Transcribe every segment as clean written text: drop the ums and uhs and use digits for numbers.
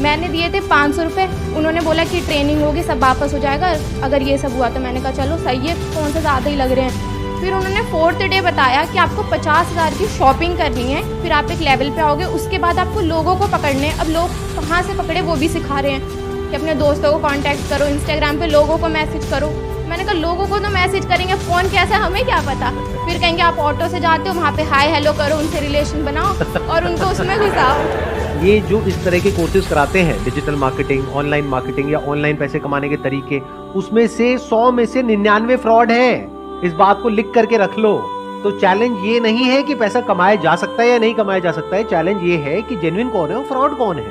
मैंने दिए थे 500 रुपये, उन्होंने बोला कि ट्रेनिंग होगी सब वापस हो जाएगा अगर ये सब हुआ तो। मैंने कहा चलो सही है, कौन सा ज़्यादा ही लग रहे हैं। फिर उन्होंने 4th डे बताया कि आपको 50,000 की शॉपिंग करनी है, फिर आप एक लेवल पे आओगे, उसके बाद आपको लोगों को पकड़ने हैं। अब लोग कहाँ से पकड़े वो भी सिखा रहे हैं कि अपने दोस्तों को कांटेक्ट करो, इंस्टाग्राम पे लोगों को मैसेज करो। मैंने कहा लोगों को तो मैसेज करेंगे, फ़ोन कैसा हमें क्या पता। फिर कहेंगे आप ऑटो से जाते हो, वहाँ पे हाय हेलो करो, उनसे रिलेशन बनाओ और उनको उसमें घुसाओ। ये जो इस तरह के कोर्सेज कराते हैं, डिजिटल मार्केटिंग, ऑनलाइन मार्केटिंग या ऑनलाइन पैसे कमाने के तरीके, उसमें से 100 में से 99 फ्रॉड है। इस बात को लिख करके रख लो। तो चैलेंज ये नहीं है कि पैसा कमाया जा सकता है या नहीं कमाया जा सकता है, चैलेंज ये है कि जेन्युइन कौन है और फ्रॉड कौन है।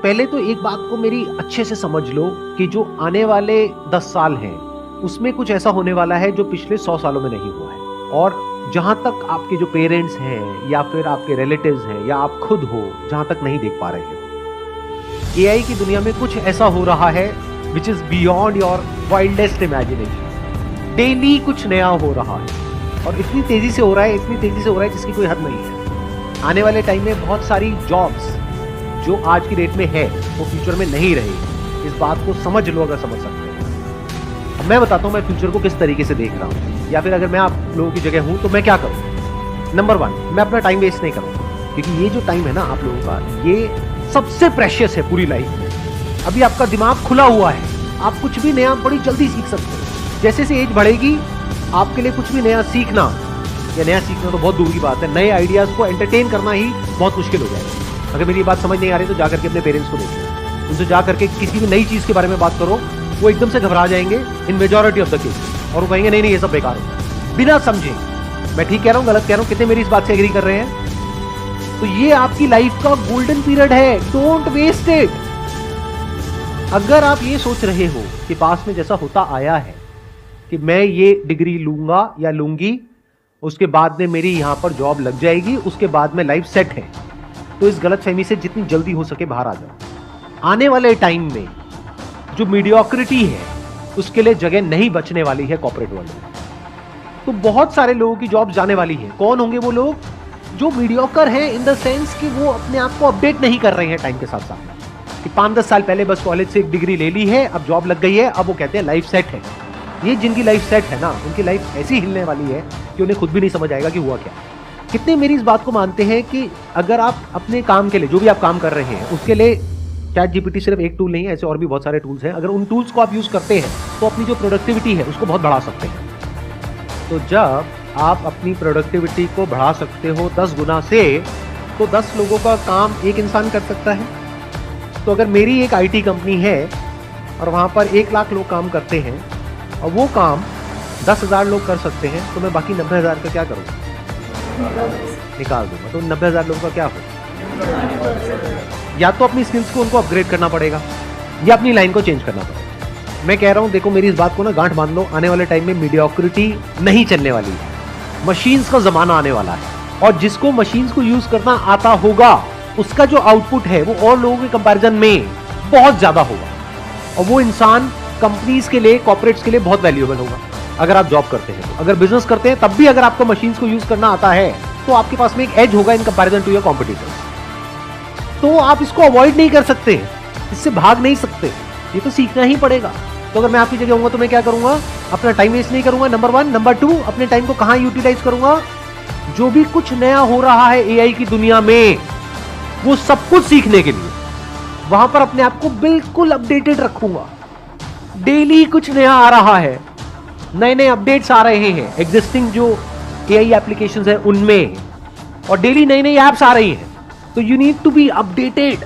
पहले तो एक बात को मेरी अच्छे से समझ लो कि जो आने वाले 10 साल हैं उसमें कुछ ऐसा होने वाला है जो पिछले 100 सालों में नहीं हुआ है। और जहां तक आपके जो पेरेंट्स हैं या फिर आपके रिलेटिव्स हैं या आप खुद हो, जहां तक नहीं देख पा रहे हो, एआई की दुनिया में कुछ ऐसा हो रहा है which is beyond your wildest imagination. Daily कुछ नया हो रहा है और इतनी तेजी से हो रहा है, इतनी तेजी से हो रहा है जिसकी कोई हद नहीं है। आने वाले टाइम में बहुत सारी जॉब्स जो आज की डेट में है वो फ्यूचर में नहीं रहेगी। इस बात को समझ लो अगर समझ सकते हो। अब मैं बताता हूँ मैं फ्यूचर को किस तरीके से देख रहा हूँ, या फिर अगर मैं आप लोगों की जगह हूँ तो मैं क्या करूँ। नंबर 1, मैं अपना टाइम वेस्ट नहीं करूँगा, क्योंकि ये जो टाइम है ना आप लोगों का, ये सबसे प्रेशियस है पूरी लाइफ में। अभी आपका दिमाग खुला हुआ है, आप कुछ भी नया बड़ी जल्दी सीख सकते हो। जैसे से एज बढ़ेगी आपके लिए कुछ भी नया सीखना, या नया सीखना तो बहुत दूर की बात है, नए आइडियाज को एंटरटेन करना ही बहुत मुश्किल हो जाएगा। अगर मेरी बात समझ नहीं आ रही तो जाकर के अपने पेरेंट्स को देखो, उनसे जाकर के किसी भी नई चीज के बारे में बात करो, वो एकदम से घबरा जाएंगे इन मेजॉरिटी ऑफ द केस, और वो कहेंगे नहीं नहीं ये सब बेकार है, बिना समझे। मैं ठीक कह रहा हूँ गलत कह रहा हूँ, कितने मेरी इस बात से एग्री कर रहे हैं। तो ये आपकी लाइफ का गोल्डन पीरियड है, डोंट वेस्ट इट। अगर आप ये सोच रहे हो कि पास में जैसा होता आया है कि मैं ये डिग्री लूंगा या लूंगी, उसके बाद में मेरी यहां पर जॉब लग जाएगी, उसके बाद में लाइफ सेट है, तो इस गलतफहमी से जितनी जल्दी हो सके बाहर आ जाओ। आने वाले टाइम में जो मीडियोक्रिटी है उसके लिए जगह नहीं बचने वाली है कॉर्पोरेट वर्ल्ड में। तो बहुत सारे लोगों की जॉब जाने वाली है। कौन होंगे वो लोग? जो मीडियोकर हैं इन द सेंस कि वो अपने आप को अपडेट नहीं कर रहे हैं टाइम के साथ साथ, कि 5-10 साल पहले बस कॉलेज से एक डिग्री ले ली है, अब जॉब लग गई है, अब वो कहते हैं लाइफ सेट है। ये जिनकी लाइफ सेट है ना, उनकी लाइफ ऐसी हिलने वाली है कि उन्हें खुद भी नहीं समझ आएगा कि हुआ क्या। कितने मेरी इस बात को मानते हैं कि अगर आप अपने काम के लिए, जो भी आप काम कर रहे हैं, उसके लिए चैट जीपीटी सिर्फ एक टूल नहीं है, ऐसे और भी बहुत सारे टूल्स हैं। अगर उन टूल्स को आप यूज करते हैं तो अपनी जो प्रोडक्टिविटी है उसको बहुत बढ़ा सकते हैं। तो जब आप अपनी प्रोडक्टिविटी को बढ़ा सकते हो 10 गुना से, तो 10 लोगों का काम एक इंसान कर सकता है। तो अगर मेरी एक आईटी कंपनी है और वहाँ पर 1 लाख लोग काम करते हैं और वो काम 10,000 लोग कर सकते हैं, तो मैं बाकी 90,000 का क्या करूँगा? निकाल दूंगा। तो 90,000 लोगों का क्या हो? या तो अपनी स्किल्स को उनको अपग्रेड करना पड़ेगा या अपनी लाइन को चेंज करना पड़ेगा। मैं कह रहा हूं, देखो मेरी इस बात को ना गांठ बांध लो, आने वाले टाइम में मीडियोक्रिटी नहीं चलने वाली है, मशीन्स का जमाना आने वाला है। और जिसको मशीन्स को यूज करना आता होगा उसका जो आउटपुट है वो और लोगों के कंपैरिजन में बहुत ज्यादा होगा, और वो इंसान कंपनीज के लिए, कॉर्पोरेट्स के लिए बहुत वैल्यूएबल होगा। अगर आप जॉब करते हैं, अगर बिजनेस करते हैं, तब भी अगर आपको मशीन्स को यूज करना आता है तो आपके पास में एक एज होगा in comparison to your competitors. तो आप इसको अवॉइड नहीं कर सकते, इससे भाग नहीं सकते, ये तो सीखना ही पड़ेगा। तो अगर मैं आपकी जगह होऊंगा तो मैं क्या करूंगा? अपना टाइम वेस्ट नहीं करूंगा, नंबर 1। नंबर 2, अपने टाइम को कहां यूटिलाइज करूंगा? जो भी कुछ नया हो रहा है एआई की दुनिया में, वो सब कुछ सीखने के लिए वहां पर अपने आप को बिल्कुल अपडेटेड रखूंगा। डेली कुछ नया आ रहा है, नए नए अपडेट्स आ रहे हैं एग्जिस्टिंग जो एआई एप्लीकेशंस है उनमें, और डेली नई नई एप्स आ रही हैं। तो you need to be updated.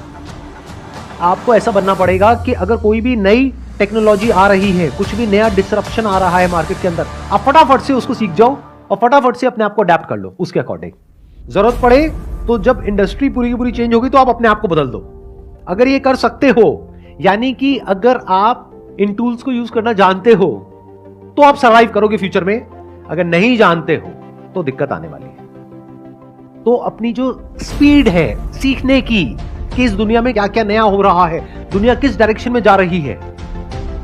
आपको ऐसा बनना पड़ेगा कि अगर कोई भी नई टेक्नोलॉजी आ रही है, कुछ भी नया डिसरप्शन आ रहा है मार्केट के अंदर, आप फटाफट से उसको सीख जाओ और फटाफट से अपने आप को अडेप्ट कर लो उसके अकॉर्डिंग। जरूरत पड़े तो जब इंडस्ट्री पूरी की पूरी चेंज होगी तो आप अपने आप को बदल दो। अगर ये कर सकते हो, यानी कि अगर आप इन टूल्स को यूज करना जानते हो, तो आप सर्वाइव करोगे फ्यूचर में। अगर नहीं जानते हो तो दिक्कत आने वाली है। तो अपनी जो स्पीड है सीखने की, कि इस दुनिया में क्या क्या नया हो रहा है, दुनिया किस डायरेक्शन में जा रही है,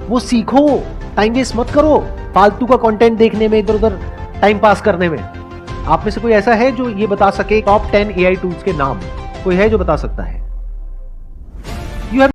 वो सीखो। टाइम वेस्ट मत करो फालतू का कंटेंट देखने में, इधर उधर टाइम पास करने में। आप में से कोई ऐसा है जो ये बता सके टॉप 10 एआई टूल्स के नाम? कोई है जो बता सकता है?